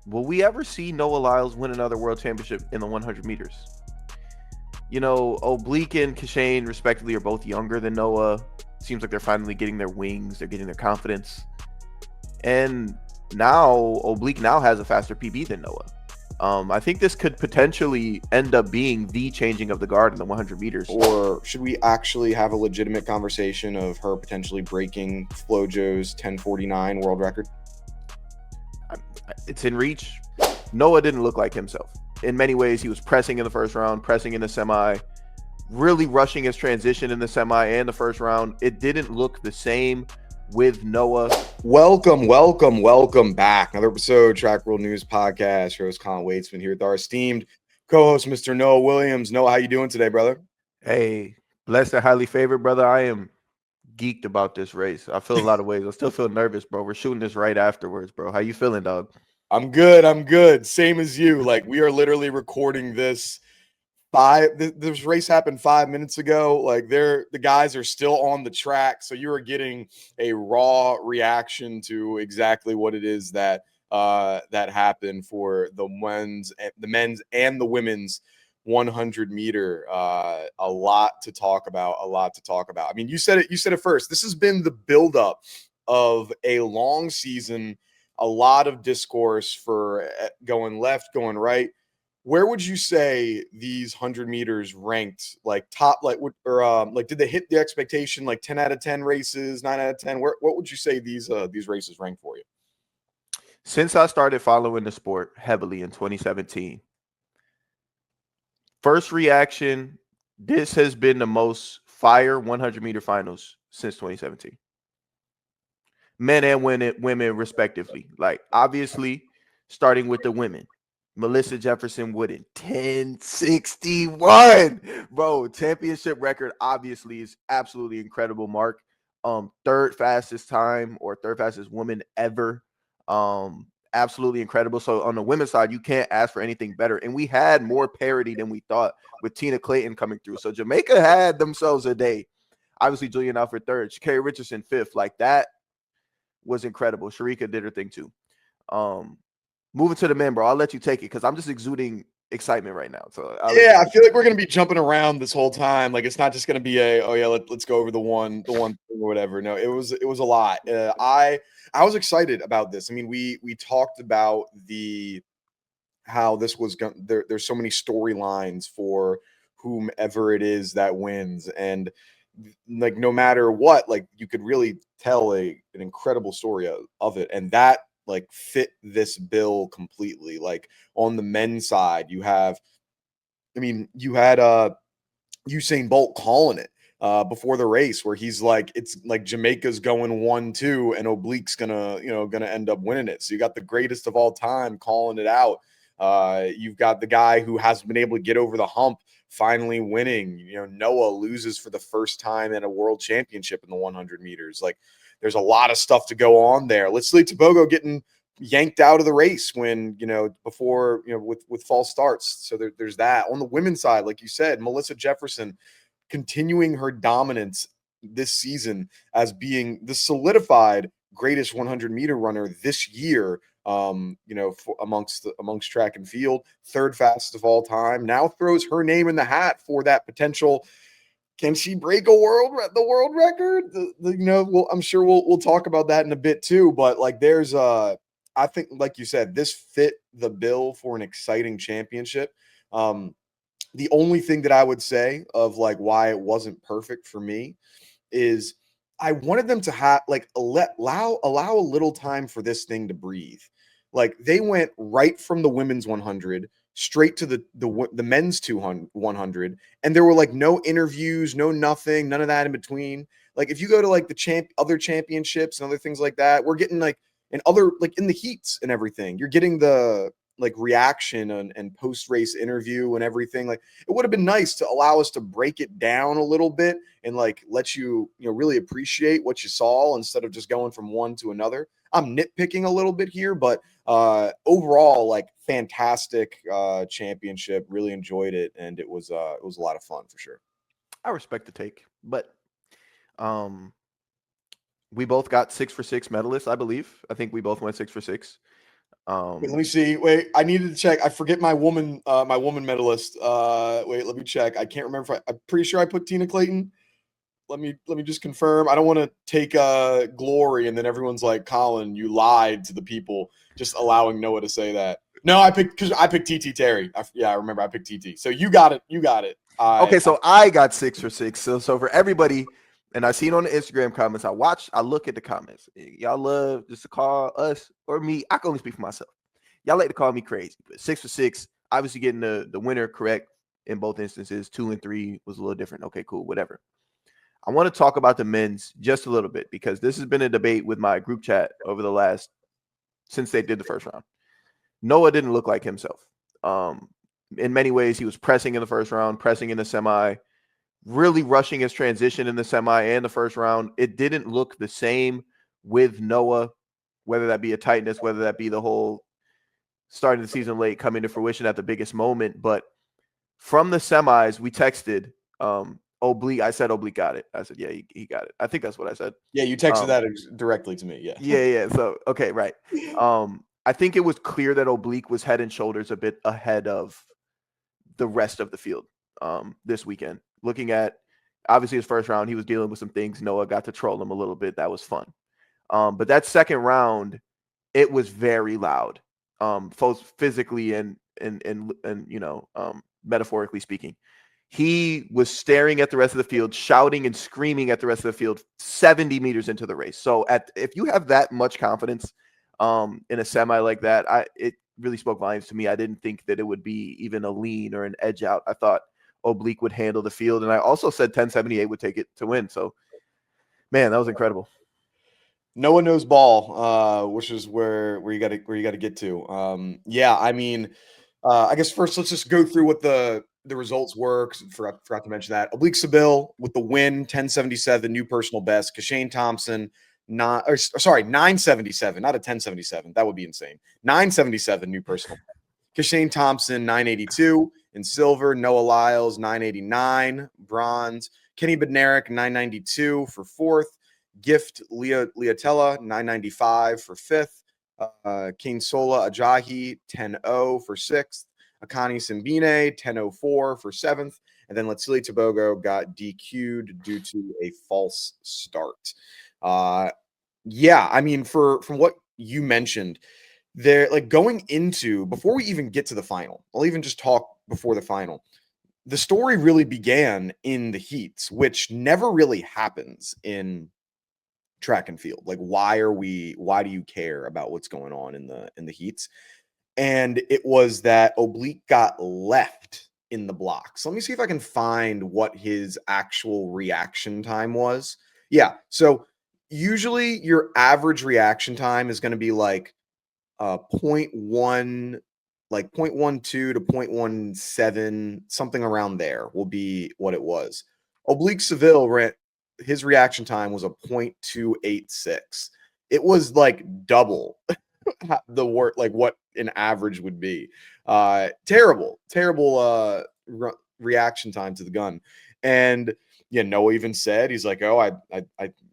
will we ever see Noah Lyles win another world championship in the 100 meters? You know, Oblique and Kishane, respectively, are both younger than Noah. Seems like they're finally getting their wings, they're getting their confidence. And now, Oblique now has a faster PB than Noah. I think this could potentially end up being the changing of the guard in the 100 meters. Or should we actually have a legitimate conversation of her potentially breaking Flojo's 10:49 world record? It's in reach. Noah didn't look like himself. In many ways, he was pressing in the first round, pressing in the semi, really rushing his transition in the semi and the first round. It didn't look the same with Noah. Welcome back. Another episode, Track World News Podcast. Your host, Colin Waitsman, here with our esteemed co-host, Mr. Noah Williams. Noah, how you doing today, brother? Hey, blessed and highly favored, brother. I am geeked about this race. I feel a lot of ways. I still feel nervous, bro. We're shooting this right afterwards, bro. How you feeling, dog? I'm good. Same as you. Like, we are literally recording this this race happened 5 minutes ago. Like, the guys are still on the track, so you are getting a raw reaction to exactly what it is that that happened for the men's and the women's 100 meter. A lot to talk about. I mean, you said it first. This has been the buildup of a long season, a lot of discourse for going left, going right. Where would you say these 100 meters ranked? Like top, like what, or like did they hit the expectation? Like 10 out of 10 races, 9 out of 10. What would you say these races rank for you? Since I started following the sport heavily in 2017, first reaction, this has been the most fire 100-meter finals since 2017. Men and women respectively. Like, obviously, starting with the women. Melissa Jefferson-Wooden, 10:61. Bro, championship record obviously is absolutely incredible mark. Third fastest time or third fastest woman ever. Absolutely incredible. So on the women's side, you can't ask for anything better. And we had more parity than we thought with Tina Clayton coming through. So Jamaica had themselves a day. Obviously, Julien Alfred third, Jacory Richardson fifth. Like, that was incredible. Sharika did her thing too. Moving to the men, bro. I'll let you take it because I'm just exuding excitement right now. So I'll let you Yeah, I take feel like we're gonna be jumping around this whole time. Like, it's not just gonna be a, oh yeah, let's go over the one thing or whatever. No, it was a lot. I was excited about this. I mean, we talked about the how this was going. There's so many storylines for whomever it is that wins, and like no matter what, like you could really tell an incredible story of it, and that like fit this bill completely. Like on the men's side, you had Usain Bolt calling it before the race, where he's like, it's like Jamaica's going 1-2, and Oblique's gonna end up winning it. So you got the greatest of all time calling it out. You've got the guy who hasn't been able to get over the hump finally winning. You know, Noah loses for the first time in a world championship in the 100 meters. Like, there's a lot of stuff to go on there. Let's see Tobogo getting yanked out of the race when before with false starts. So there's that. On the women's side, like you said, Melissa Jefferson continuing her dominance this season as being the solidified greatest 100-meter runner this year. Amongst track and field, third fastest of all time, now throws her name in the hat for that potential. Can she break the world record? Well, I'm sure we'll talk about that in a bit too. But like, I think, like you said, this fit the bill for an exciting championship. The only thing that I would say of like why it wasn't perfect for me is I wanted them to have like allow a little time for this thing to breathe. Like, they went right from the women's 100 straight to the men's 200 100, and there were like no interviews, no nothing, none of that in between. Like, if you go to like the other championships and other things like that, we're getting like in other, like in the heats and everything, you're getting the like reaction and post race interview and everything. Like, it would have been nice to allow us to break it down a little bit and like let really appreciate what you saw instead of just going from one to another. I'm nitpicking a little bit here, but overall, like, fantastic championship. Really enjoyed it, and it was a lot of fun for sure. I respect the take, but um, we both got 6 for 6 medalists, I believe. I think we both went 6 for 6. Wait, let me see. Wait, I needed to check. I forget my woman medalist. Wait, let me check. I can't remember if I'm pretty sure I put Tina Clayton. Let me just confirm. I don't want to take glory and then everyone's like, Colin, you lied to the people, just allowing Noah to say that. No, I picked TT Terry. I remember I picked TT. So you got it. Okay, so I got 6 for 6. So for everybody, and I see it on the Instagram comments. I look at the comments. Y'all love just to call us or me. I can only speak for myself. Y'all like to call me crazy, but 6 for 6, obviously getting the winner correct in both instances. 2 and 3 was a little different. Okay, cool, whatever. I want to talk about the men's just a little bit because this has been a debate with my group chat over the last since they did the first round. Noah didn't look like himself. In many ways, he was pressing in the first round, pressing in the semi, really rushing his transition in the semi and the first round. It didn't look the same with Noah, whether that be a tightness, whether that be the whole starting the season late, coming to fruition at the biggest moment. But from the semis, we texted Oblique. I said Oblique got it. I said, yeah, he got it. I think that's what I said. Yeah, you texted that directly to me. Yeah. Yeah. So, okay, right. I think it was clear that Oblique was head and shoulders a bit ahead of the rest of the field this weekend. Looking at, obviously, his first round, he was dealing with some things. Noah got to troll him a little bit. That was fun. But that second round, it was very loud, both physically and metaphorically speaking. He was staring at the rest of the field, shouting and screaming at the rest of the field 70 meters into the race. So if you have that much confidence in a semi like that, it really spoke volumes to me. I didn't think that it would be even a lean or an edge out. I thought Oblique would handle the field. And I also said 1078 would take it to win. So, man, that was incredible. Noah knows ball, which is where you got to get to. Yeah, I mean, I guess first let's just go through what the results were. Forgot to mention that Oblique Seville with the win, 1077, new personal best. Kishane Thompson, 977, not a 1077. That would be insane. 977, new personal. Kishane Thompson, 982 in silver. Noah Lyles, 989 bronze. Kenny Bednarik, 992 for fourth. Gift Liatella, 995 for fifth. King Sola Ajahi, 10-0 for sixth. Akani Simbine, 10-04 for seventh. And then Latsili Tobogo got DQ'd due to a false start. Yeah, I mean, from what you mentioned, they're like going into, before we even get to the final, I'll even just talk before the final. The story really began in the heats, which never really happens in track and field. Like, why do you care about what's going on in the heats? And it was that Oblique got left in the blocks. Let me see if I can find what his actual reaction time was. Yeah, so usually your average reaction time is going to be like 0.1, like 0.12 to 0.17, something around there will be what it was. Oblique Seville his reaction time was a 0.286. It was like double the work, like what an average would be. Terrible reaction time to the gun. And yeah, Noah even said, he's like, oh,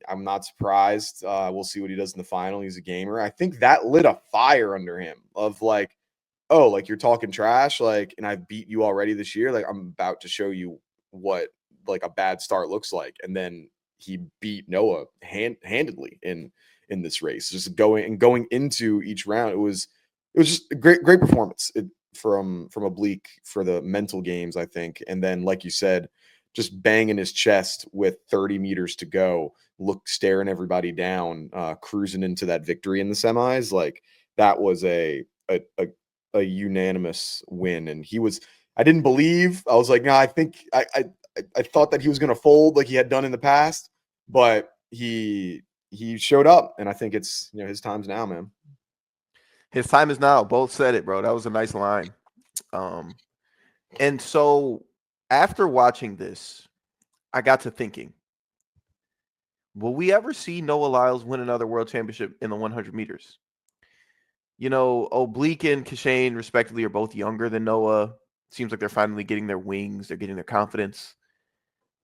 I'm not surprised. We'll see what he does in the final. He's a gamer. I think that lit a fire under him of like, oh, like you're talking trash, like, and I've beat you already this year. Like, I'm about to show you what like a bad start looks like. And then he beat Noah handedly in this race. Just going into each round, it was just a great performance from Oblique for the mental games, I think. And then, like you said, just banging his chest with 30 meters to go, staring everybody down, cruising into that victory in the semis. Like, that was a unanimous win. And I didn't believe. I was like, no, I think I thought that he was going to fold like he had done in the past, but he showed up, and I think it's, his time's now, man. His time is now. Both said it, bro. That was a nice line. And so after watching this, I got to thinking, will we ever see Noah Lyles win another world championship in the 100 meters? Oblique and Kishane, respectively, are both younger than Noah. Seems like they're finally getting their wings. They're getting their confidence.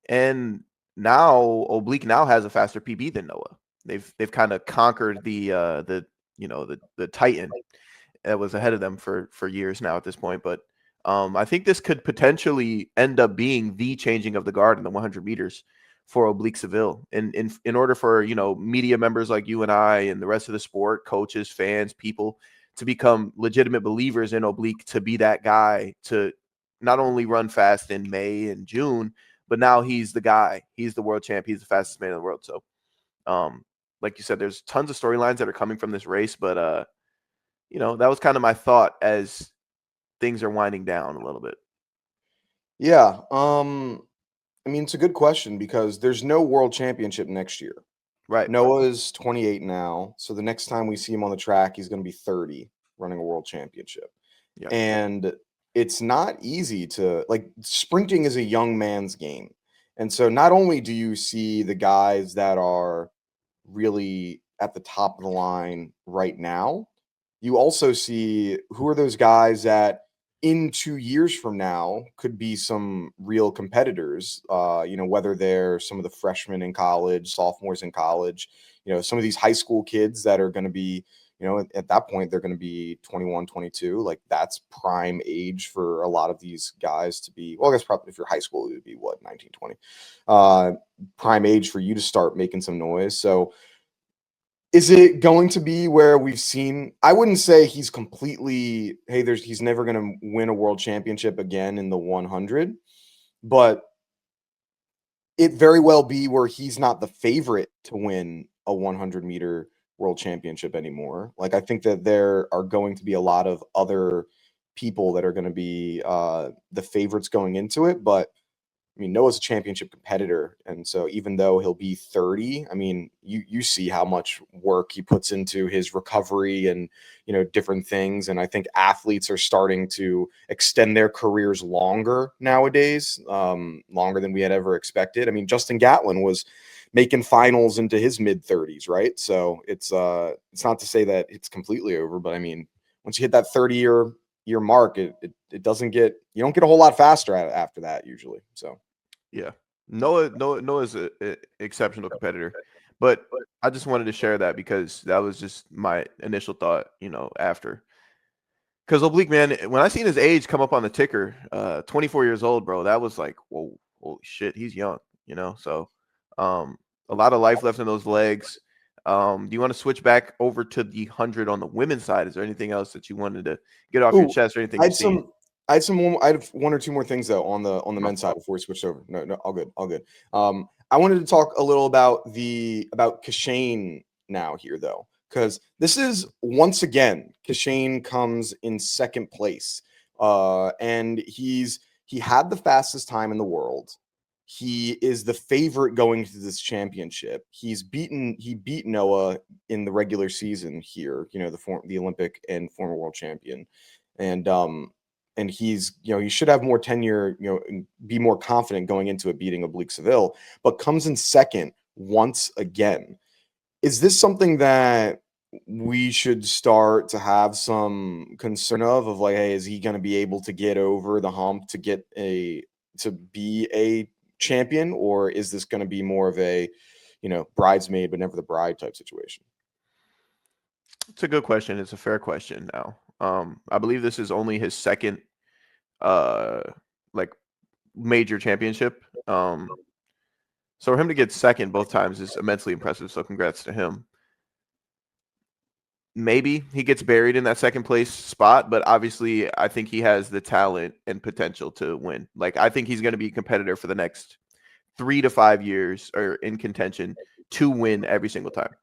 And now Oblique now has a faster PB than Noah. They've kind of conquered the Titan. that was ahead of them for years now at this point. But I think this could potentially end up being the changing of the guard in the 100 meters for Oblique Seville. In order for, you know, media members like you and I and the rest of the sport, coaches, fans, people, to become legitimate believers in Oblique, to be that guy to not only run fast in May and June, but now he's the guy. He's the world champ. He's the fastest man in the world. So, like you said, there's tons of storylines that are coming from this race, but you know, that was kind of my thought as things are winding down a little bit. Yeah. I mean, it's a good question because there's no world championship next year. Right. Noah's 28 now, so the next time we see him on the track, he's going to be 30 running a world championship. Yeah. And it's not easy to, like, sprinting is a young man's game. And so not only do you see the guys that are really at the top of the line right now, you also see who are those guys that in 2 years from now could be some real competitors. You know, whether they're some of the freshmen in college, sophomores in college, you know, some of these high school kids that are going to be, you know, at that point, they're going to be 21, 22. Like, that's prime age for a lot of these guys to be. Well, I guess probably if you're high school, it would be what, 19, 20. Prime age for you to start making some noise. So, is it going to be where we've seen, I wouldn't say he's completely, hey, he's never going to win a world championship again in the 100, but it very well be where he's not the favorite to win a 100-meter world championship anymore. Like, I think that there are going to be a lot of other people that are going to be the favorites going into it, but I mean, Noah's a championship competitor, and so even though he'll be 30, I mean, you see how much work he puts into his recovery and, you know, different things. And I think athletes are starting to extend their careers longer nowadays, longer than we had ever expected. I mean, Justin Gatlin was making finals into his mid 30s, right? So it's not to say that it's completely over, but I mean, once you hit that 30-year mark, it doesn't get, you don't get a whole lot faster after that usually. So Yeah. Noah's a exceptional competitor, but I just wanted to share that because that was just my initial thought, you know, after. Because Oblique, man, when I seen his age come up on the ticker, 24 years old, bro, that was like, whoa, holy shit, he's young, you know. So, a lot of life left in those legs. Do you want to switch back over to the 100 on the women's side? Is there anything else that you wanted to get off your ooh, chest or anything I you've had seen? some. I had one or two more things though on the men's side before we switched over. No, all good, all good. I wanted to talk a little about Kishane now here though, because this is once again Kishane comes in second place, and he had the fastest time in the world. He is the favorite going to this championship. He beat Noah in the regular season here. You know, the Olympic and former world champion, and he's, you know, he should have more tenure, you know, and be more confident going into it, beating Oblique Seville, but comes in second once again. Is this something that we should start to have some concern of like, hey, is he going to be able to get over the hump to be a champion, or is this going to be more of a, you know, bridesmaid but never the bride type situation? It's a good question. It's a fair question now. I believe this is only his second uh like major championship. So for him to get second both times is immensely impressive. So congrats to him. Maybe he gets buried in that second place spot, but obviously I think he has the talent and potential to win. Like, I think he's going to be a competitor for the next 3 to 5 years, or in contention to win every single time.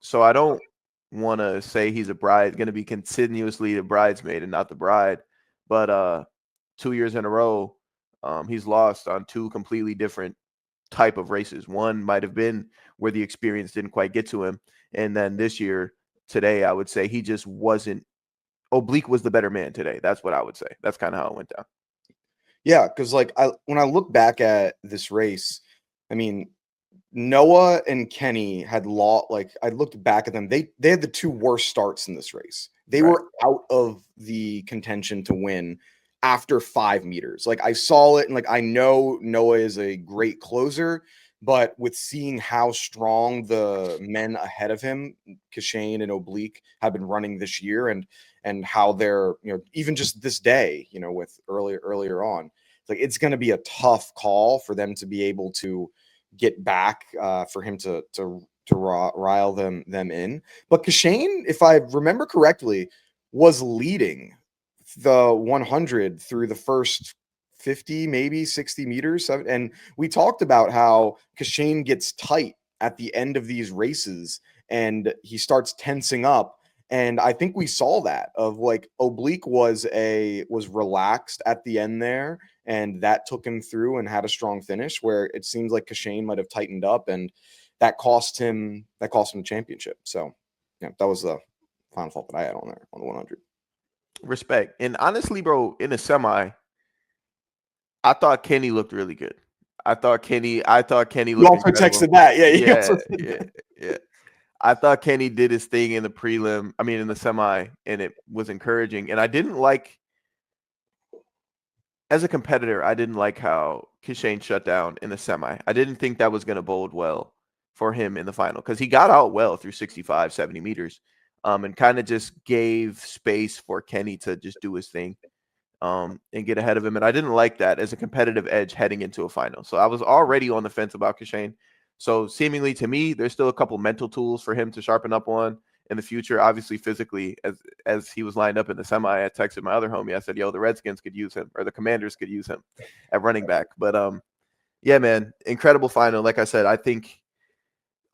So I don't want to say he's going to be continuously the bridesmaid and not the bride, but 2 years in a row, he's lost on two completely different type of races. One might have been where the experience didn't quite get to him, and then this year, today, I would say he just wasn't. Oblique was the better man today. That's what I would say. That's kind of how it went down. Yeah, because like when I look back at this race, I mean, Noah and Kenny had like I looked back at them. They had the two worst starts in this race. They Right. were out of the contention to win after 5 meters. Like, I saw it, and like I know Noah is a great closer. But with seeing how strong the men ahead of him, Kishane and Oblique, have been running this year, and how they're, even just this day, with earlier on, it's going to be a tough call for them to be able to get back, for him to rile them in. But Kishane, if I remember correctly, was leading the 100 through the first 50, maybe 60 meters. And we talked about how Kishane gets tight at the end of these races and he starts tensing up. And I think we saw that of Oblique was relaxed at the end there, and that took him through and had a strong finish, where it seems like Kishane might have tightened up, and that cost him the championship. So yeah, that was the final thought that I had on there on the 100. Respect. And honestly, bro, in the semi, I thought Kenny looked really good. I thought Kenny You looked also incredible. texted that. Yeah. I thought Kenny did his thing in the prelim. I mean, in the semi, and it was encouraging. And I didn't like, as a competitor, I didn't like how Kishane shut down in the semi. I didn't think that was going to bode well for him in the final, because he got out well through 65, 70 meters, and kind of just gave space for Kenny to just do his thing. And get ahead of him. And I didn't like that as a competitive edge heading into a final. So I was already on the fence about Kishane. So seemingly to me, there's still a couple mental tools for him to sharpen up on in the future. Obviously, physically, as he was lined up in the semi, I texted my other homie. I said, yo, the Redskins could use him, or the Commanders could use him at running back. But yeah, man, incredible final. Like I said, I think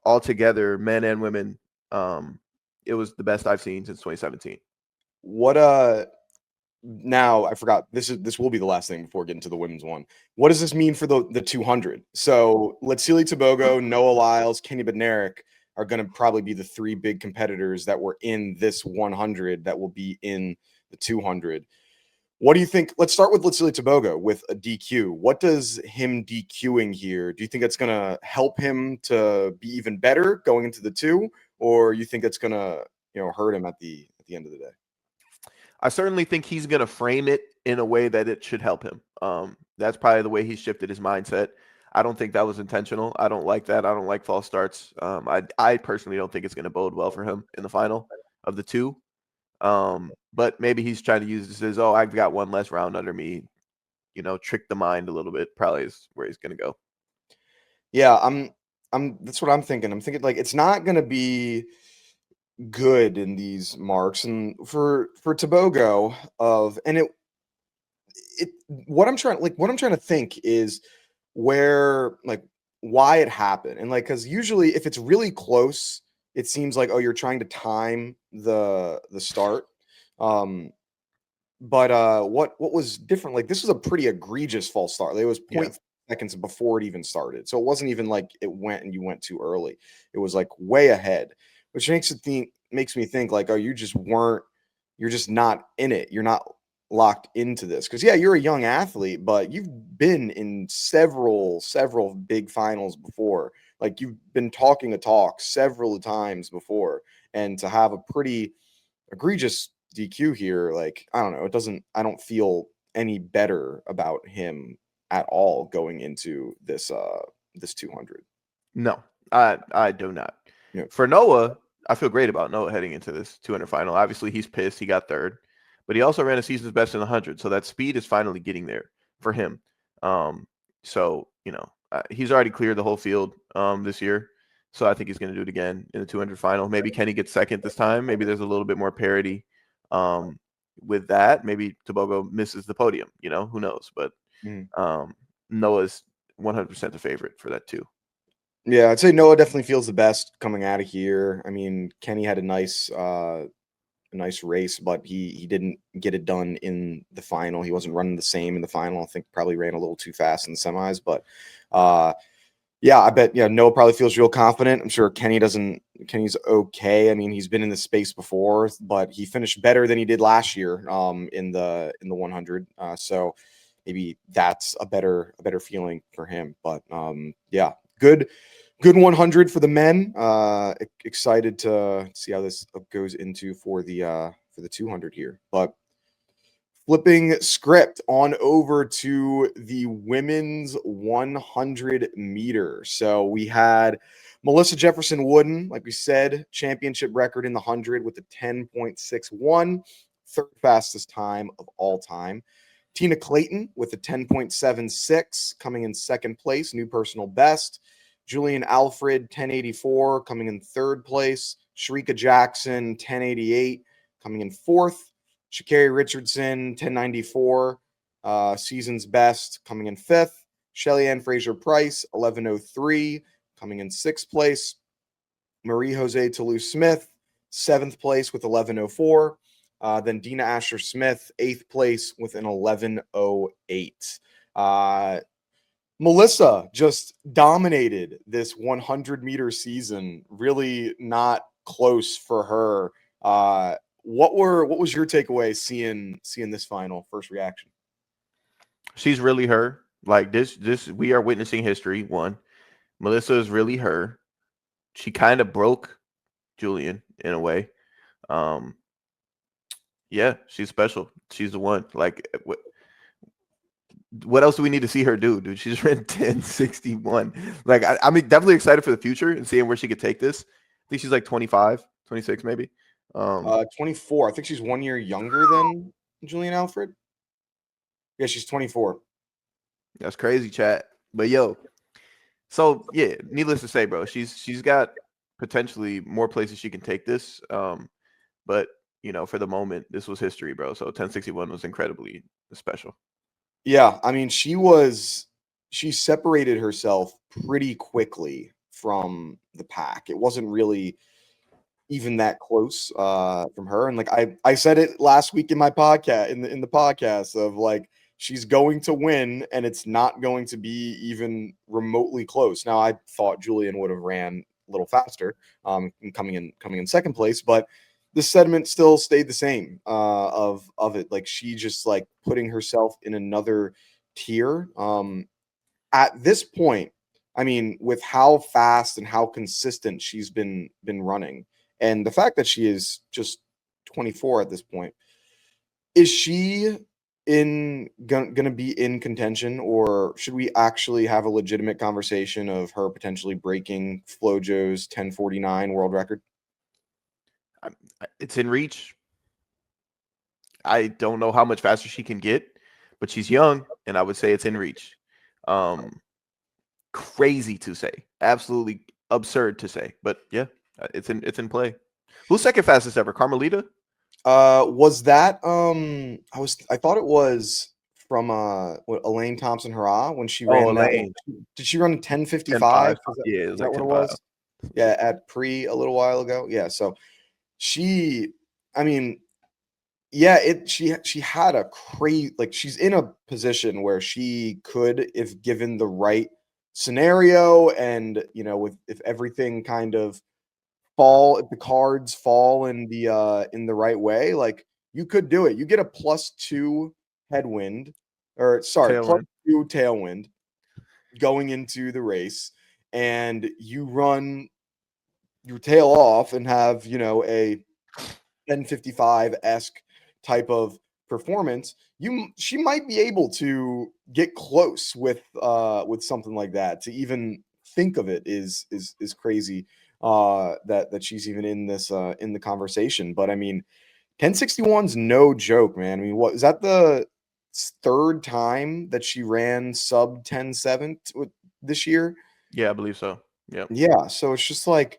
altogether, men and women, it was the best I've seen since 2017. Now I forgot, this will be the last thing before getting to the women's one. What does this mean for the 200? So Letsili Tebogo, Noah Lyles, Kenny Bednarik are going to probably be the three big competitors that were in this 100 that will be in the 200. What do you think? Let's start with Letsili Tebogo with a DQ. What does him DQing here? Do you think that's going to help him to be even better going into the 2, or you think that's going to hurt him at the end of the day? I certainly think he's going to frame it in a way that it should help him. That's probably the way he shifted his mindset. I don't think that was intentional. I don't like that. I don't like false starts. I personally don't think it's going to bode well for him in the final of the 2. But maybe he's trying to use this as, oh, I've got one less round under me, trick the mind a little bit, probably is where he's going to go. Yeah, that's what I'm thinking. I'm thinking it's not going to be good in these marks. And for Tebogo what I'm trying to think is where why it happened. And because usually if it's really close, it seems like, oh, you're trying to time the start. But what was different, this was a pretty egregious false start. It was 0.5 seconds before it even started. So it wasn't even like it went and you went too early. It was way ahead, which makes me think oh, you're just not in it. You're not locked into this, because you're a young athlete, but you've been in several big finals before. You've been talking a talk several times before, and to have a pretty egregious DQ here, I don't know, I don't feel any better about him at all going into this 200. No, I do not. Yeah. For Noah, I feel great about Noah heading into this 200 final. Obviously, he's pissed. He got third, but he also ran a season's best in the 100. So that speed is finally getting there for him. So, he's already cleared the whole field this year. So I think he's going to do it again in the 200 final. Maybe Kenny gets second this time. Maybe there's a little bit more parity with that. Maybe Tebogo misses the podium, who knows? But Noah's 100% the favorite for that too. Yeah, I'd say Noah definitely feels the best coming out of here. I mean, Kenny had a nice race, but he didn't get it done in the final. He wasn't running the same in the final. I think probably ran a little too fast in the semis. But yeah, I bet Noah probably feels real confident. I'm sure Kenny doesn't. Kenny's okay. I mean, he's been in the space before, but he finished better than he did last year in the 100. So maybe that's a better feeling for him. But yeah, good 100 for the men. Excited to see how this goes into for the 200 here. But Flipping script on over to the women's 100 meter. So we had Melissa Jefferson-Wooden, like we said, championship record in the 100 with a 10.61, third fastest time of all time. Tina Clayton with a 10.76, coming in second place, new personal best. Julien Alfred, 1084, coming in third place. Sharika Jackson, 1088, coming in fourth. Sha'Carri Richardson, 1094, season's best, coming in fifth. Shelly Ann Fraser-Price, 1103, coming in sixth place. Marie Jose Toulouse-Smith, seventh place with 1104. Then Dina Asher-Smith, eighth place with an 1108. Melissa just dominated this 100-meter season. Really not close for her. What was your takeaway seeing this final? First reaction? She's really her. Like this we are witnessing history. One, Melissa is really her. She kind of broke Julien in a way. Yeah, she's special. She's the one. Like what else do we need to see her do, dude? She just ran 1061. Like I'm definitely excited for the future and seeing where she could take this. I think she's like 25, 26 maybe. 24. I think she's 1 year younger than Julien Alfred. Yeah, she's 24. That's crazy, chat. But yo, so yeah, needless to say, bro, she's got potentially more places she can take this. But you know, for the moment, this was history, bro. So 1061 was incredibly special. Yeah, I mean, she separated herself pretty quickly from the pack. It wasn't really even that close from her. And like I said it last week in my podcast, in the podcast, of like, she's going to win and it's not going to be even remotely close. Now I thought Julien would have ran a little faster, coming in second place, but the sentiment still stayed the same of it. Like, she just like putting herself in another tier. At this point, I mean, with how fast and how consistent she's been running, and the fact that she is just 24 at this point, is she gonna be in contention, or should we actually have a legitimate conversation of her potentially breaking FloJo's 1049 world record? It's in reach. I don't know how much faster she can get, but she's young, and I would say it's in reach. Crazy to say, absolutely absurd to say, but yeah, it's in play. Who's second fastest ever? Carmelita? Was that I thought it was from Elaine Thompson Hurrah when she Oh, ran that. Elaine. Did she run 10:55? 10:05. Yeah, it was Is that like what it 10:05. was? Yeah, at pre a little while ago. Yeah, so she, I mean, yeah, she had a crazy, like, she's in a position where she could, if given the right scenario, and with if everything kind of if the cards fall in the right way, like, you could do it. You get a +2 headwind, or sorry, Tailwind. +2 tailwind going into the race, and you run your tail off and have, a 10:55-esque type of performance. She might be able to get close with something like that. To even think of it is crazy, that she's even in this in the conversation. But I mean, 1061's no joke, man. I mean, what is that, the third time that she ran sub 10:7 this year? Yeah, I believe so. Yeah, Yeah, so it's just like,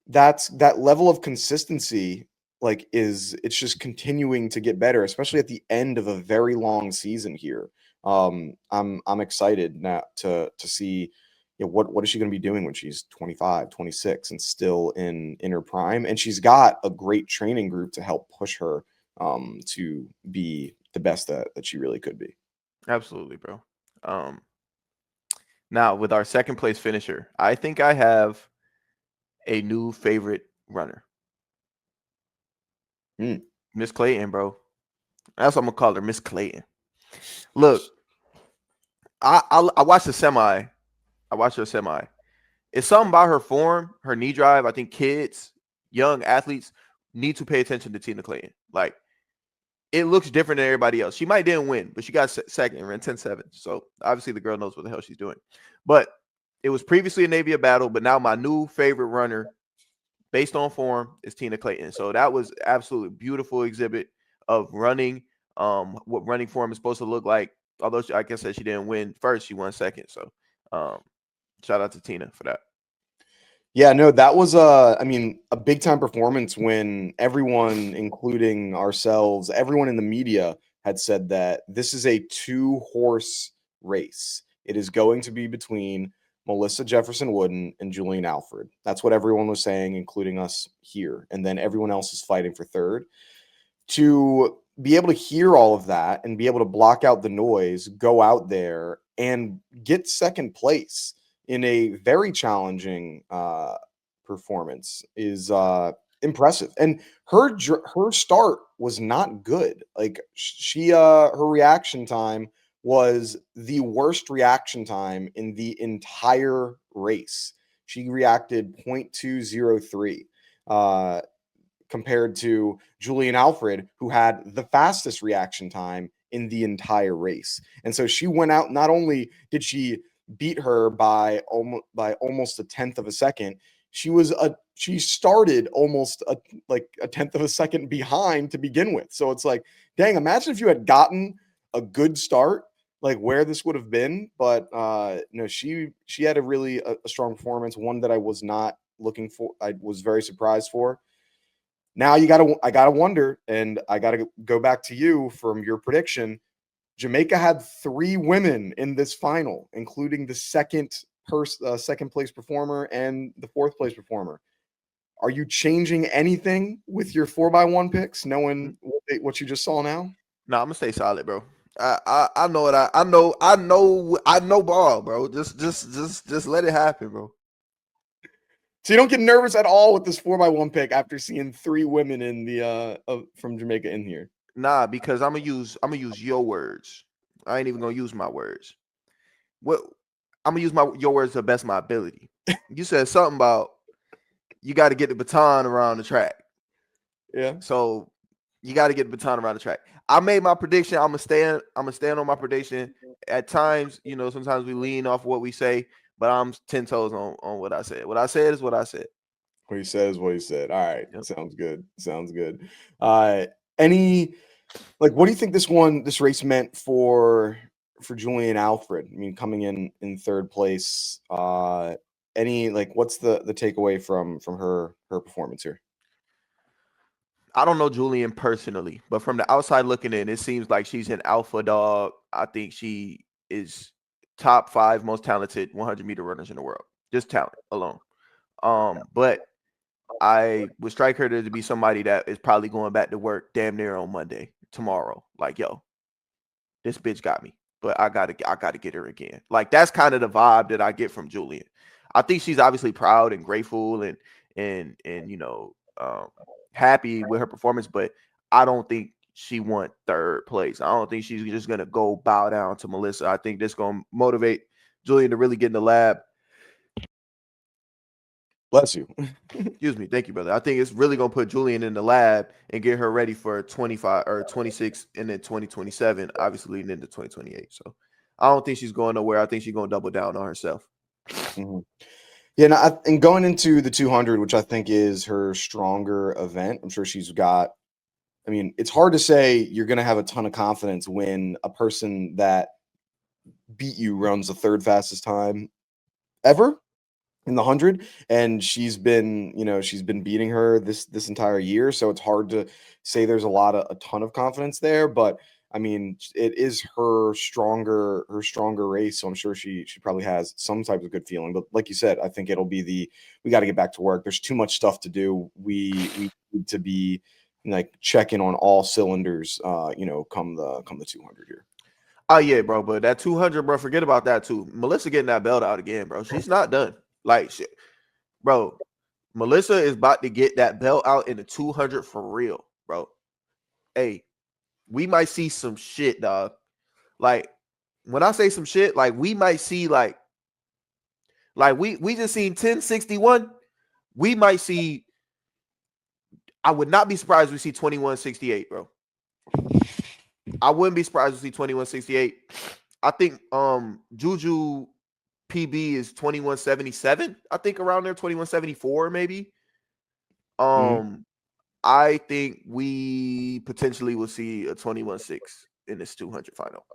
that level of consistency, like, it's just continuing to get better, especially at the end of a very long season here. I'm excited now to see, what is she going to be doing when she's 25, 26 and still in her prime, and she's got a great training group to help push her to be the best that she really could be. absolutely, bro. Now with our second place finisher, I think I have a new favorite runner. Mm. Miss Clayton, bro. That's what I'm gonna call her, Miss Clayton. Look, I watched the semi. I watched her semi. It's something about her form, her knee drive. I think kids, young athletes need to pay attention to Tina Clayton. Like, it looks different than everybody else. She might didn't win, but she got second and ran 10-7. So obviously the girl knows what the hell she's doing. But it was previously a Navia battle, but now my new favorite runner based on form is Tina Clayton. So that was absolutely beautiful exhibit of running, what running form is supposed to look like. Although like I said, she didn't win first, she won second. So shout out to Tina for that. Yeah, no, that was I mean, a big time performance when everyone, including ourselves, everyone in the media had said that this is a 2-horse race. It is going to be between Melissa Jefferson-Wooden and Julien Alfred. That's what everyone was saying, including us here. And then everyone else is fighting for third. To be able to hear all of that and be able to block out the noise, go out there and get second place in a very challenging performance is impressive. And her start was not good. Like she her reaction time was the worst reaction time in the entire race. She reacted 0.203 compared to Julien Alfred, who had the fastest reaction time in the entire race. And so she went out, not only did she beat her by almost a tenth of a second, she started almost a tenth of a second behind to begin with. So it's like, dang, imagine if you had gotten a good start, like where this would have been. But no, she had a strong performance, one that I was not looking for. I was very surprised for. Now I gotta wonder, and I gotta go back to you from your prediction. Jamaica had 3 women in this final, including the second place performer and the 4th place performer. Are you changing anything with your 4x1 picks, knowing what you just saw now? No, I'm gonna stay solid, bro. I know it. I know ball, bro. Just let it happen, bro. So you don't get nervous at all with this 4x1 pick after seeing 3 women in the from Jamaica in here. Nah, because I'm gonna use your words. I ain't even gonna use my words. What I'm gonna use your words to the best of my ability. You said something about you got to get the baton around the track. Yeah. So you got to get the baton around the track. I made my prediction. I'm gonna stand on my prediction. At times, sometimes we lean off what we say, but I'm 10 toes on what I said. What I said is what I said. What he said is what he said. All right. Yep. Sounds good. Sounds good. What do you think this race meant for Julien Alfred? I mean, coming in 3rd place. What's the takeaway from her performance here? I don't know Julien personally, but from the outside looking in, it seems like she's an alpha dog. I think she is top 5 most talented 100-meter runners in the world. Just talent alone. But I would strike her to be somebody that is probably going back to work damn near on Monday, tomorrow. Like, yo, this bitch got me, but I gotta get her again. Like, that's kind of the vibe that I get from Julien. I think she's obviously proud and grateful and happy with her performance, but I don't think she want 3rd place. I don't think she's just gonna go bow down to Melissa. I think this gonna motivate Julien to really get in the lab. Bless you. Excuse me. Thank you, brother. I think it's really going to put Julien in the lab and get her ready for 25 or 26 and then 2027, obviously leading into 2028. So I don't think she's going nowhere. I think she's going to double down on herself. Mm-hmm. Yeah, and going into the 200, which I think is her stronger event, I'm sure she's got. I mean, it's hard to say you're going to have a ton of confidence when a person that beat you runs the 3rd fastest time ever in the 100, and she's been beating her this entire year, so it's hard to say there's a ton of confidence there. But I mean, it is her stronger race, so I'm sure she probably has some type of good feeling. But like you said, I think it'll be we got to get back to work. There's too much stuff to do. We need to be like checking on all cylinders come the 200 here. Oh yeah, bro, but that 200, bro, forget about that too. Melissa getting that belt out again, bro. She's not done. Like, shit. Bro, Melissa is about to get that belt out in the 200 for real, bro. Hey, we might see some shit, dog. Like, when I say some shit, like we might see like we just seen 1061. We might see. I would not be surprised if we see 2168, bro. I wouldn't be surprised to see 2168. I think Juju PB is 2177. I think around there, 2174 maybe. Mhm. I think we potentially will see a 21-6 in this 200 final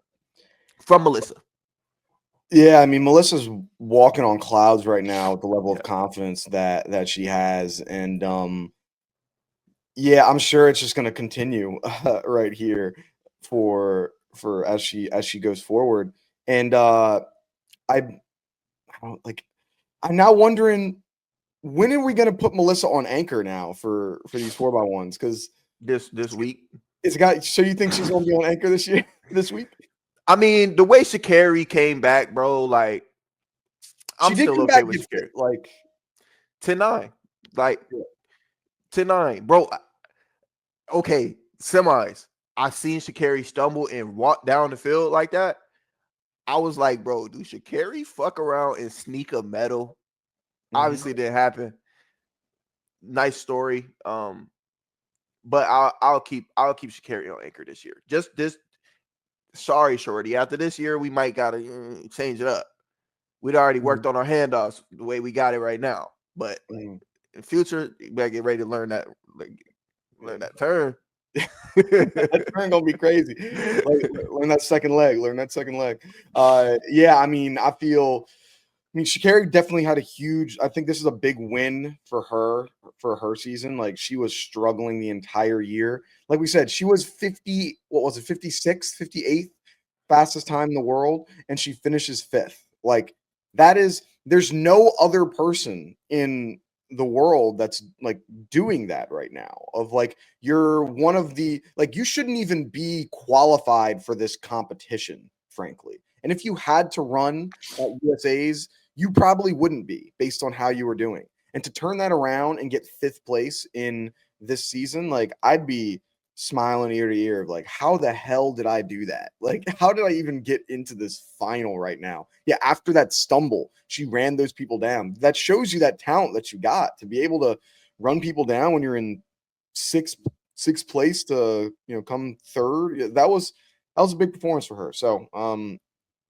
from Melissa. Yeah, I mean, Melissa's walking on clouds right now with the level of Yeah. confidence that she has, and yeah, I'm sure it's just going to continue right here for as she goes forward. And I don't like. I'm now wondering when are we going to put Melissa on anchor now for these 4x1s because This week. it's got. So you think she's going to be on anchor this year this week? I mean, the way Jacory came back, bro, like She I'm did still come okay back with get Jacory. fit, like 10-9. Like yeah. 10-9. Bro, okay, semis. I seen Jacory stumble and walk down the field like that. I was like, bro, do Jacory fuck around and sneak a medal? Mhm. Obviously, didn't happen. Nice story. But I'll keep Jacory on anchor this year. Just this. Sorry, Shorty. After this year, we might gotta change it up. We'd already Mhm. worked on our handoffs the way we got it right now. But Mhm. in future, you better get ready to learn that, learn that turn. That turn gonna be crazy. Like, learn that second leg. Learn that second leg. Yeah, I mean, I mean, Sha'Carri definitely had a huge. I think this is a big win for her season. Like she was struggling the entire year. Like we said, she was 50. What was it? 56, 58th fastest time in the world, and she finishes fifth. Like that is. There's no other person in the world that's like doing that right now. Of like you're one of the like you shouldn't even be qualified for this competition, frankly. And if you had to run at USA's you probably wouldn't be based on how you were doing. And to turn that around and get fifth place in this season, like I'd be smiling ear to ear of like, how the hell did I do that? Like, how did I even get into this final right now? Yeah, after that stumble, she ran those people down. That shows you that talent that you got to be able to run people down when you're in sixth place to come third. Yeah, that was a big performance for her. So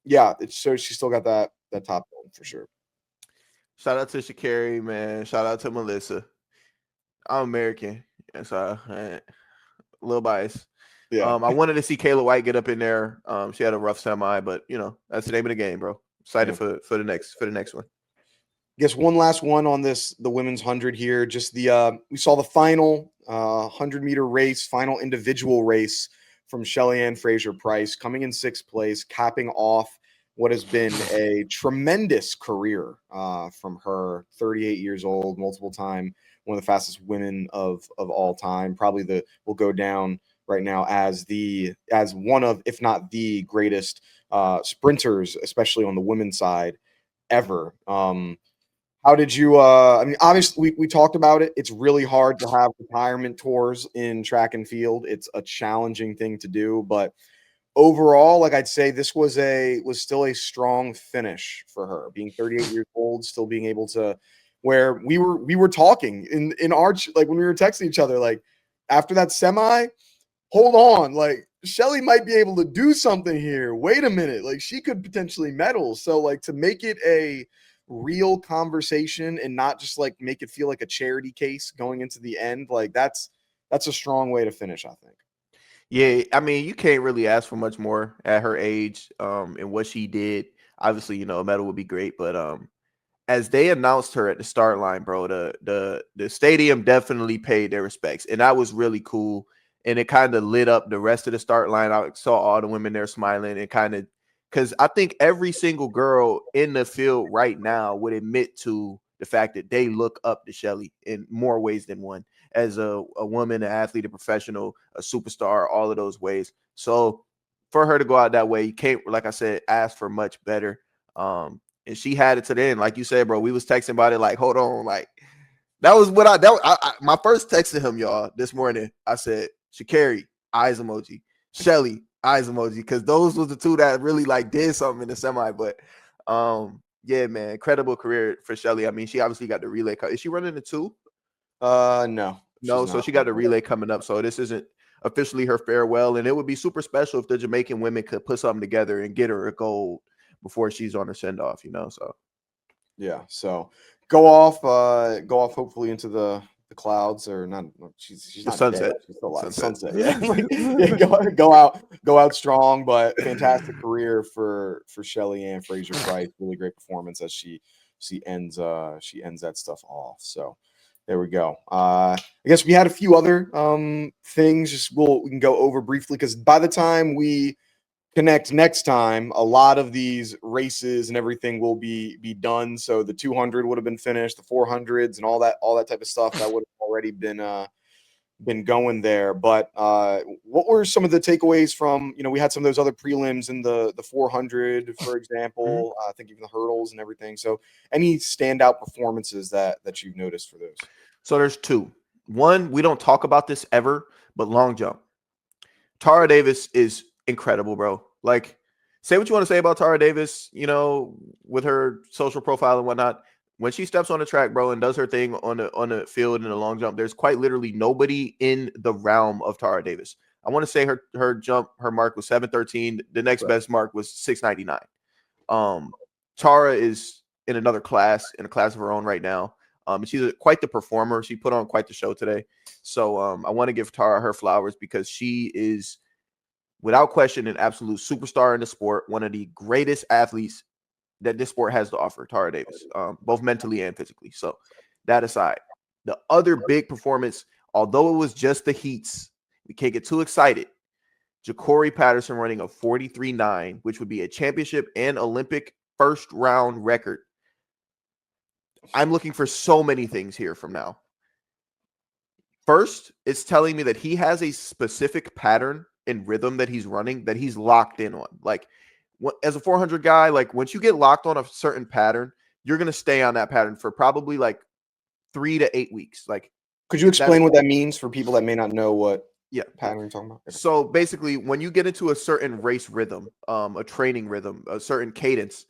yeah, it shows she still got that top one for sure. Shout out to Jacory, man. Shout out to Melissa. I'm American, and so a little biased. Yeah. I wanted to see Kayla White get up in there. She had a rough semi, but that's the name of the game, bro. Excited Yeah. for the next one. Guess one last one on the women's 100 here. Just we saw the final 100-meter race, final individual race from Shelly-Ann Fraser-Price coming in sixth place, capping off what has been a tremendous career from her. 38 years old, multiple time, one of the fastest women of all time. Probably will go down right now as one of, if not the greatest sprinters, especially on the women's side ever. How did you I mean, obviously we talked about it. It's really hard to have retirement tours in track and field. It's a challenging thing to do, but overall, like I'd say this was still a strong finish for her. Being 38 years old, still being able to where we were talking in our like when we were texting each other like after that semi, hold on, like Shelly might be able to do something here. Wait a minute, like she could potentially medal. So like to make it a real conversation and not just like make it feel like a charity case going into the end, like that's a strong way to finish, I think. Yeah, I mean, you can't really ask for much more at her age, and what she did. Obviously, a medal would be great, but as they announced her at the start line, bro, the stadium definitely paid their respects, and that was really cool. And it kind of lit up the rest of the start line. I saw all the women there smiling and kind of because I think every single girl in the field right now would admit to the fact that they look up to Shelly in more ways than one as a woman, an athlete, a professional, a superstar, all of those ways. So for her to go out that way, you can't, like I said, ask for much better. And she had it to the end, like you said, bro. We was texting about it, like, hold on, like that was what my first text to him, y'all, this morning. I said, Jacory, eyes emoji, Shelly, eyes emoji, because those was the two that really like did something in the semi. But yeah, man, incredible career for Shelly. I mean, she obviously got the relay. Is she running the two? No, she's No, so not. she got the relay coming up. So this isn't officially her farewell. And it would be super special if the Jamaican women could put something together and get her a gold before she's on her send off, So yeah. So go off hopefully into the clouds, or not. She's the not dead. sunset. She's still alive. Sunset. Sunset. Yeah. Yeah, go out strong, but fantastic career for Shelly Ann Fraser Price. Really great performance as she ends that stuff off. So there we go. I guess we had a few other things. We can go over briefly, because by the time we connect next time, a lot of these races and everything will be done. So the 200 would have been finished, the 400s and all that type of stuff that would have already been going there. But what were some of the takeaways from, we had some of those other prelims in the 400, for example. I think even the hurdles and everything. So any standout performances that you've noticed for those? So there's two. One, we don't talk about this ever, but long jump. Tara Davis is incredible, bro. Like, say what you want to say about Tara Davis, with her social profile and whatnot. When she steps on the track, bro, and does her thing on the field in the long jump, there's quite literally nobody in the realm of Tara Davis. I want to say her mark was 7:13. The next best mark was 6:99. Tara is in another class, in a class of her own right now. She's quite the performer. She put on quite the show today. So I want to give Tara her flowers, because she is, without question, an absolute superstar in the sport. One of the greatest athletes that this sport has to offer, Tara Davis, both mentally and physically. So that aside, the other big performance, although it was just the heats, we can't get too excited. Jacory Patterson running a 43.9, which would be a championship and Olympic first round record. I'm looking for so many things here from now. First, it's telling me that he has a specific pattern and rhythm that he's running that he's locked in on. Like, as a 400 guy, like, once you get locked on a certain pattern, you're going to stay on that pattern for probably like 3 to 8 weeks. Like, could you explain what that means for people that may not know what pattern you're talking about? So basically, when you get into a certain race rhythm, a training rhythm, a certain cadence,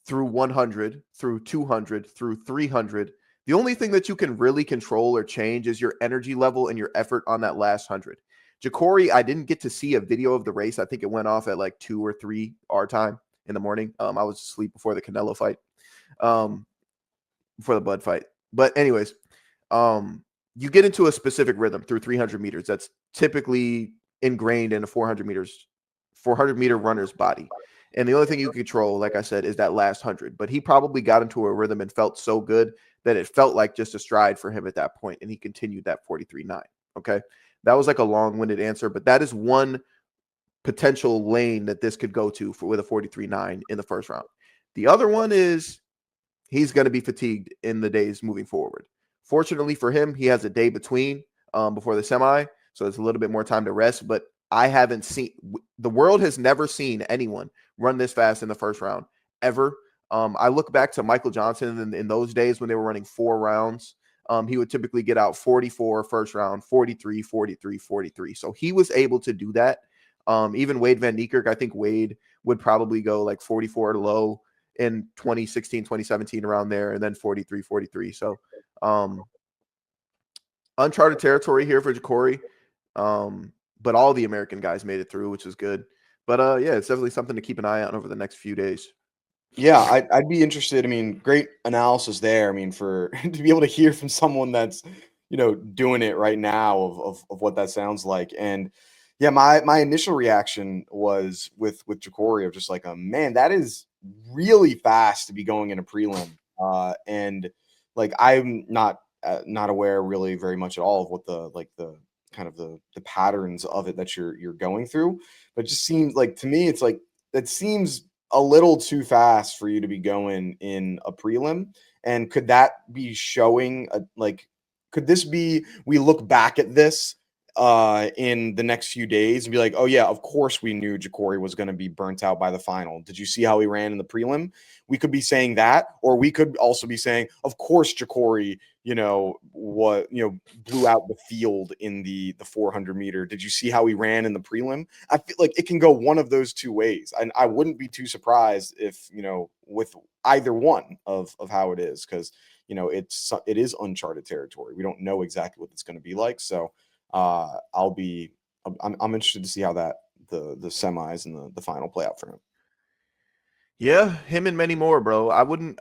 through 100, through 200, through 300, the only thing that you can really control or change is your energy level and your effort on that last 100. Jacory, I didn't get to see a video of the race. I think it went off at like 2 or 3 our time in the morning. I was asleep before the Canelo fight, before the Bud fight. But anyways, you get into a specific rhythm through 300 meters. That's typically ingrained in a 400 meter runner's body. And the only thing you control, like I said, is that last 100. But he probably got into a rhythm and felt so good that it felt like just a stride for him at that point, and he continued that 43.9. Okay, that was like a long-winded answer, but that is one potential lane that this could go to with a 43.9 in the first round. The other one is he's going to be fatigued in the days moving forward. Fortunately for him, he has a day between before the semi, so it's a little bit more time to rest. But I haven't seen, the world has never seen anyone run this fast in the first round ever. I look back to Michael Johnson in those days when they were running 4 rounds. He would typically get out 44 first round, 43, 43, 43. So he was able to do that. Even Wade Van Niekerk, I think Wade would probably go like 44 low in 2016, 2017, around there, and then 43, 43. So uncharted territory here for Jacory. But all the American guys made it through, which is good. But yeah, it's definitely something to keep an eye on over the next few days. Yeah, I'd be interested. I mean, great analysis there. I mean, for to be able to hear from someone that's, doing it right now of what that sounds like. And yeah, my initial reaction was with Jacory of just like, man, that is really fast to be going in a prelim. And like, I'm not aware really very much at all of what the kind of the patterns of it that you're going through. But it just seems like, to me, it's like, that seems a little too fast for you to be going in a prelim. And could that be showing could this be, we look back at this in the next few days and be like, oh yeah, of course we knew Jacory was going to be burnt out by the final. Did you see how he ran in the prelim? We could be saying that, or we could also be saying, of course Jacory, blew out the field in the 400 meter. Did you see how he ran in the prelim? I feel like it can go one of those two ways. And I wouldn't be too surprised if, with either one of how it is, because, it is uncharted territory. We don't know exactly what it's going to be like. So I'll be I'm interested to see how that the semis and the final play out for him. Yeah, him and many more, bro. I wouldn't,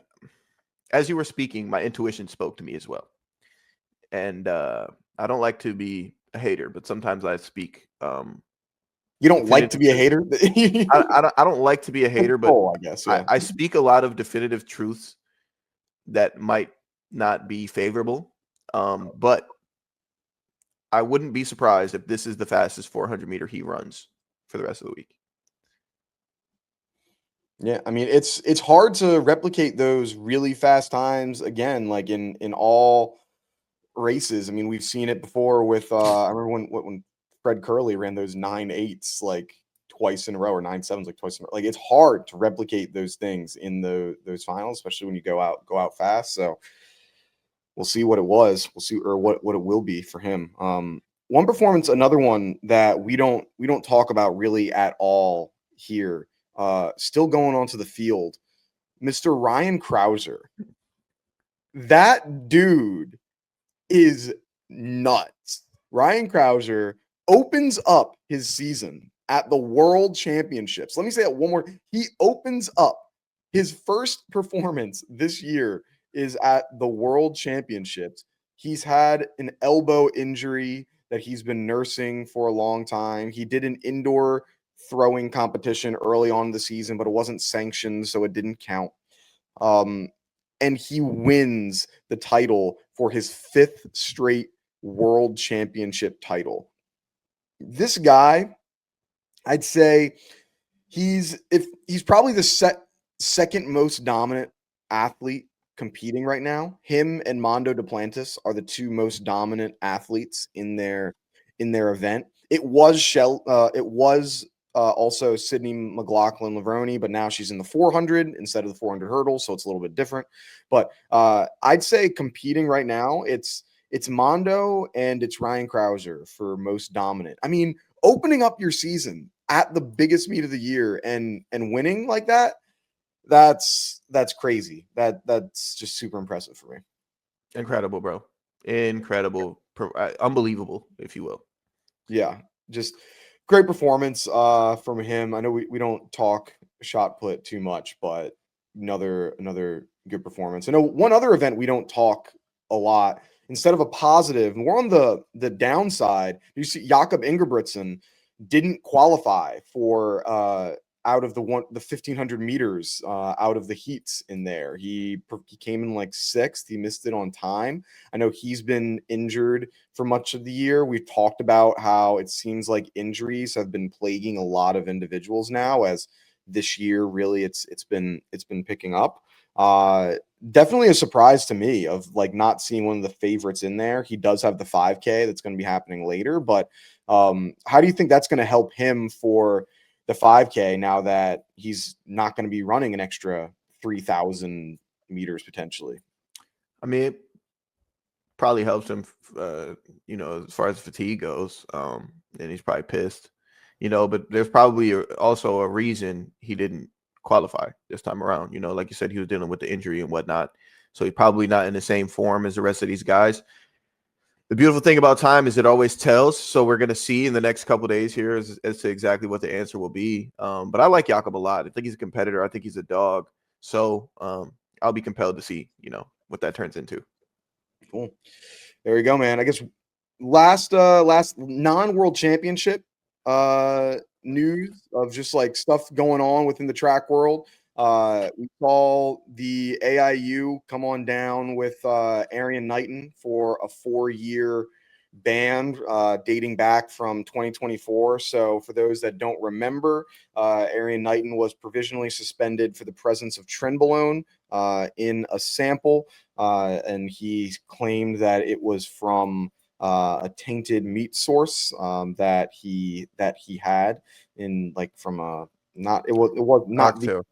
as you were speaking, my intuition spoke to me as well. And I don't like to be a hater, but sometimes I speak. You don't like to be a hater? I don't like to be a hater, but I guess, yeah. I speak a lot of definitive truths that might not be favorable. But I wouldn't be surprised if this is the fastest 400-meter he runs for the rest of the week. Yeah, I mean, it's hard to replicate those really fast times again, like in all races. I mean, we've seen it before with I remember when Fred Curley ran those 9.8s like twice in a row, or 9.7s like twice in a row. Like, it's hard to replicate those things in those finals, especially when you go out fast. So we'll see what it was. We'll see, or what it will be for him. One performance, another one that we don't talk about really at all here. Still going onto the field, Mr. Ryan Crouser. That dude is nuts. Ryan Crouser opens up his season at the World Championships. Let me say that one more. He opens up his first performance this year is at the World Championships. He's had an elbow injury that he's been nursing for a long time. He did an indoor throwing competition early on in the season, but it wasn't sanctioned, so it didn't count. And he wins the title for his 5th straight world championship title. This guy, I'd say he's probably the second most dominant athlete competing right now. Him and Mondo Duplantis are the two most dominant athletes in their event. It was also Sydney McLaughlin-Levrone, but now she's in the 400 instead of the 400 hurdle, so it's a little bit different. But I'd say competing right now, it's Mondo and it's Ryan Crouser for most dominant. I mean, opening up your season at the biggest meet of the year and winning like that, that's crazy. That's just super impressive for me. Incredible, bro. Incredible. Unbelievable, if you will. Yeah, just great performance from him. I know we don't talk shot put too much, but another good performance. I know one other event we don't talk a lot. Instead of a positive, more on the downside, you see Jakob Ingebrigtsen didn't qualify for out of the 1,500 meters out of the heats in there. He came in like 6th. He missed it on time. I know he's been injured for much of the year. We've talked about how it seems like injuries have been plaguing a lot of individuals now, as this year really it's been picking up. Definitely a surprise to me of like not seeing one of the favorites in there. He does have the 5K that's going to be happening later, but how do you think that's going to help him for the 5K now that he's not going to be running an extra 3,000 meters potentially? I mean, it probably helps him, as far as fatigue goes. And he's probably pissed, but there's probably also a reason he didn't qualify this time around. Like you said, he was dealing with the injury and whatnot. So he's probably not in the same form as the rest of these guys. The beautiful thing about time is it always tells. So we're going to see in the next couple of days here as to exactly what the answer will be. But I like Jakob a lot. I think he's a competitor. I think he's a dog. So I'll be compelled to see, what that turns into. Cool. There you go, man. I guess last non-world championship news of just like stuff going on within the track world. We saw the AIU come on down with Erriyon Knighton for a 4-year ban dating back from 2024. So for those that don't remember, Erriyon Knighton was provisionally suspended for the presence of trenbolone in a sample, and he claimed that it was from a tainted meat source that he had in like from a it was not Oxtail.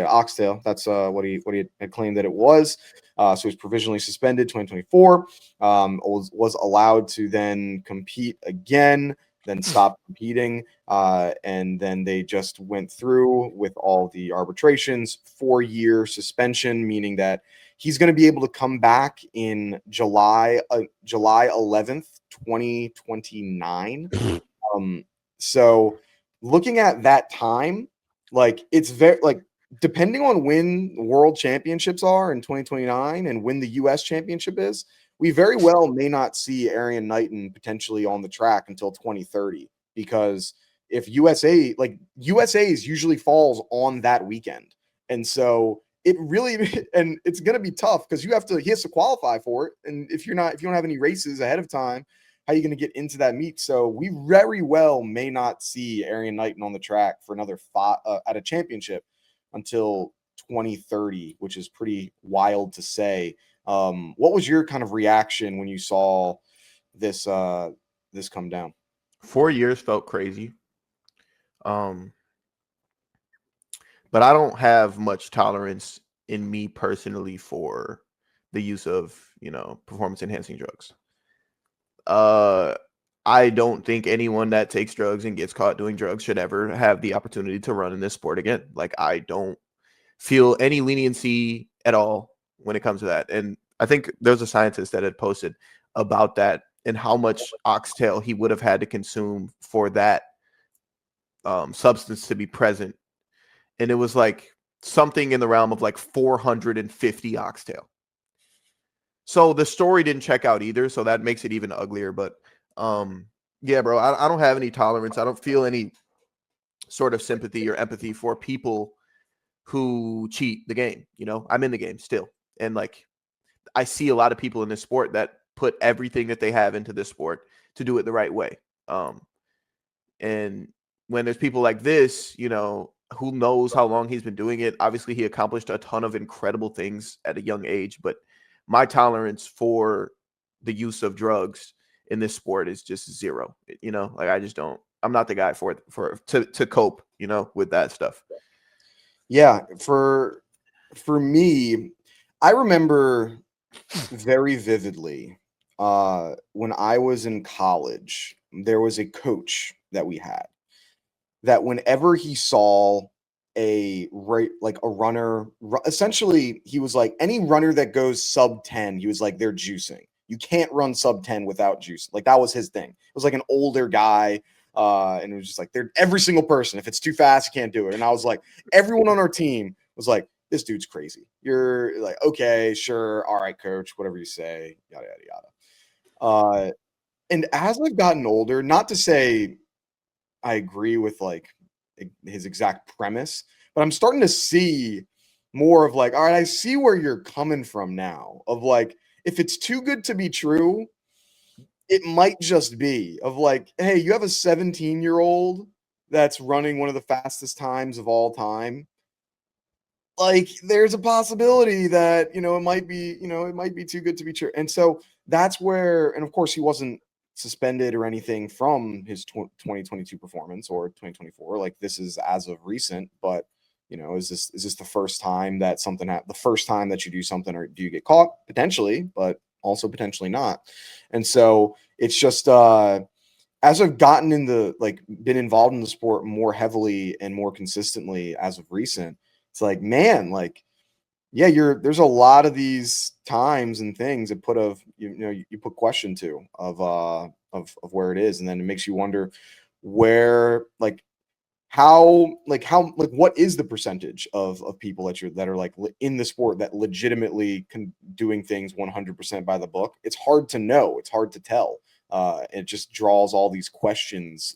oxtail. That's what he had claimed that it was. So he was provisionally suspended 2024. Was allowed to then compete again, then stop competing, and then they just went through with all the arbitrations. 4-year suspension, meaning that he's going to be able to come back in July 11th, 2029. So looking at that time, like it's very like depending on when the world championships are in 2029 and when the US championship is, we very well may not see Erriyon Knighton potentially on the track until 2030 because if USA's usually falls on that weekend. And so it really and it's going to be tough because he has to qualify for it. And if you don't have any races ahead of time, how are you going to get into that meet? So we very well may not see Erriyon Knighton on the track for another at a championship until 2030, which is pretty wild to say. What was your kind of reaction when you saw this this come down? 4 years felt crazy. But I don't have much tolerance in me personally for the use of, performance enhancing drugs. I don't think anyone that takes drugs and gets caught doing drugs should ever have the opportunity to run in this sport again. Like, I don't feel any leniency at all when it comes to that. And I think there's a scientist that had posted about that and how much oxtail he would have had to consume for that substance to be present. And it was like something in the realm of like 450 oxtail. So the story didn't check out either. So that makes it even uglier. But yeah, bro, I don't have any tolerance. I don't feel any sort of sympathy or empathy for people who cheat the game. I'm in the game still. And like, I see a lot of people in this sport that put everything that they have into this sport to do it the right way. And when there's people like this, who knows how long he's been doing it. Obviously, he accomplished a ton of incredible things at a young age, but my tolerance for the use of drugs in this sport is just zero. Like I just don't. I'm not the guy to cope, with that stuff. Yeah, for me, I remember very vividly when I was in college, there was a coach that we had that whenever he saw a runner, essentially he was like any runner that goes sub 10, he was like they're juicing. You can't run sub 10 without juice. Like that was his thing. It was like an older guy. And it was just like they're every single person. If it's too fast, you can't do it. And I was like, everyone on our team was like, this dude's crazy. You're like, okay, sure, all right, coach, whatever you say, yada yada yada. And as I've gotten older, not to say I agree with like his exact premise, but I'm starting to see more of like, all right, I see where you're coming from now. Of like, if it's too good to be true, it might just be of like, hey, you have a 17-year-old that's running one of the fastest times of all time. Like, there's a possibility that, it might be too good to be true. And so that's where, and of course, he wasn't suspended or anything from his 2022 performance or 2024. Like, this is as of recent, but is this the first time that the first time that you do something, or do you get caught? Potentially, but also potentially not. And so it's just as I've gotten been involved in the sport more heavily and more consistently as of recent, it's like, man, like, yeah, there's a lot of these times and things that you put question to of where it is, and then it makes you wonder where what is the percentage of people that are like in the sport that legitimately doing things 100% by the book. It's hard to know. It's hard to tell. It just draws all these questions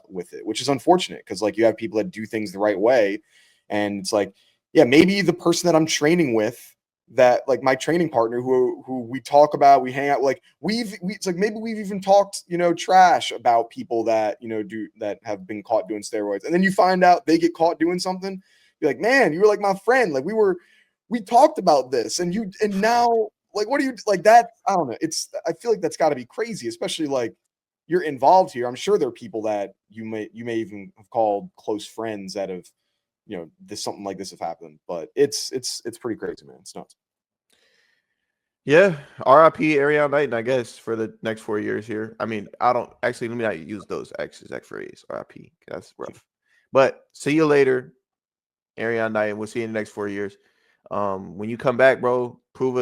with it, which is unfortunate because like you have people that do things the right way, and it's like, yeah, maybe the person that I'm training with, that like my training partner who we talk about, we hang out, like it's like maybe we've even talked, trash about people that, that have been caught doing steroids. And then you find out they get caught doing something. You're like, man, you were like my friend. Like we talked about this and now like, what do you like that? I don't know. I feel like that's gotta be crazy, especially like you're involved here. I'm sure there are people that you may even have called close friends that have, something like this have happened, but it's pretty crazy, man. It's nuts. Yeah, RIP Erriyon Knighton, I guess, for the next 4 years here. I mean, I don't actually, let me not use those exact phrase, RIP. That's rough. But see you later, Erriyon Knighton. We'll see you in the next 4 years. When you come back, bro, prove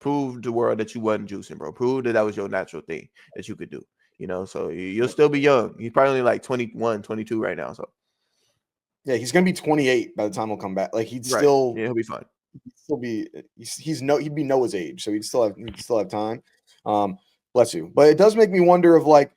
the world that you wasn't juicing, bro. Prove that was your natural thing that you could do. You know, so you'll still be young. He's probably only like 21, 22 right now. So Yeah, he's gonna be 28 by the time he'll come back. Like he'd right, still yeah, he'll be fine. he'd be Noah's age, so he'd still have time. Bless you. But it does make me wonder of like,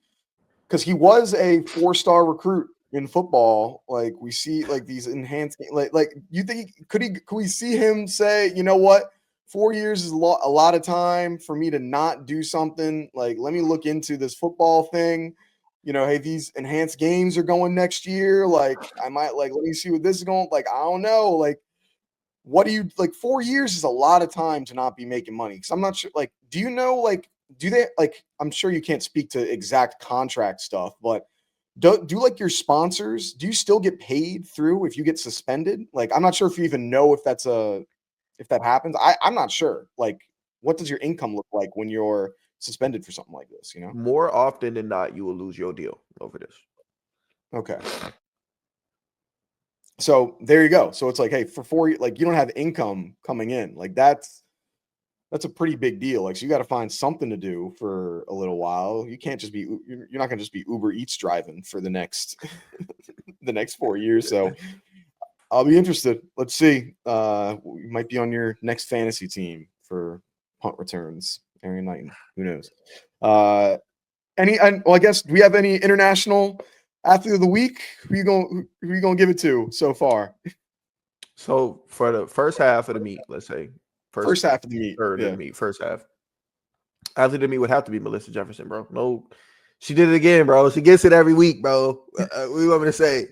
because he was a 4-star recruit in football. Like we see like these enhanced like you think could we see him say, you know what, 4 years is a lot of time for me to not do something. Like let me look into this football thing. You know, hey, these enhanced games are going next year. Like I might like let me see what this is going. Like I don't know. Like what do you like 4 years is a lot of time to not be making money. Because I'm not sure. Like, do you know like do they like I'm sure you can't speak to exact contract stuff, but do like your sponsors, do you still get paid through if you get suspended? Like I'm not sure if you even know if if that happens. I'm not sure. Like what does your income look like when you're suspended for something like this, you know? More often than not, you will lose your deal over this. Okay. So there you go. So it's like, hey, for 4 years, like you don't have income coming in. Like that's a pretty big deal. Like, so you got to find something to do for a little while. You can't just be, you're not going to just be Uber Eats driving for the next, the next 4 years. So I'll be interested. Let's see. We might be on your next fantasy team for punt returns. Erriyon Knighton. Who knows? Well, I guess, do we have any international athlete of the week? Who you going to give it to so far? So for the first half of the meet, let's say First half of the meet. third of Yeah. the meet, first half, athlete of the meet would have to be Melissa Jefferson, bro. No, she did it again, bro. She gets it every week, bro. What do you want me to say?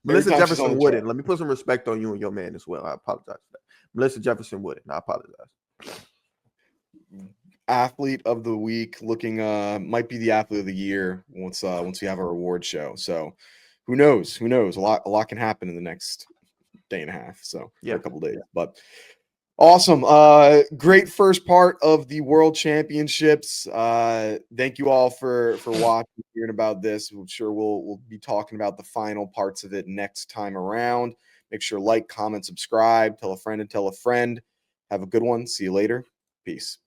Melissa Jefferson-Wooden. Let me put some respect on you and your man as well. I apologize for that. Melissa Jefferson-Wooden. I apologize. Athlete of the week, looking might be the athlete of the year once we have our award show. So who knows? A lot can happen in the next day and a half. So yeah, a couple days. But awesome. Great first part of the World Championships. Thank you all for watching, hearing about this. I'm sure we'll be talking about the final parts of it next time around. Make sure like, comment, subscribe, tell a friend and tell a friend. Have a good one. See you later. Peace.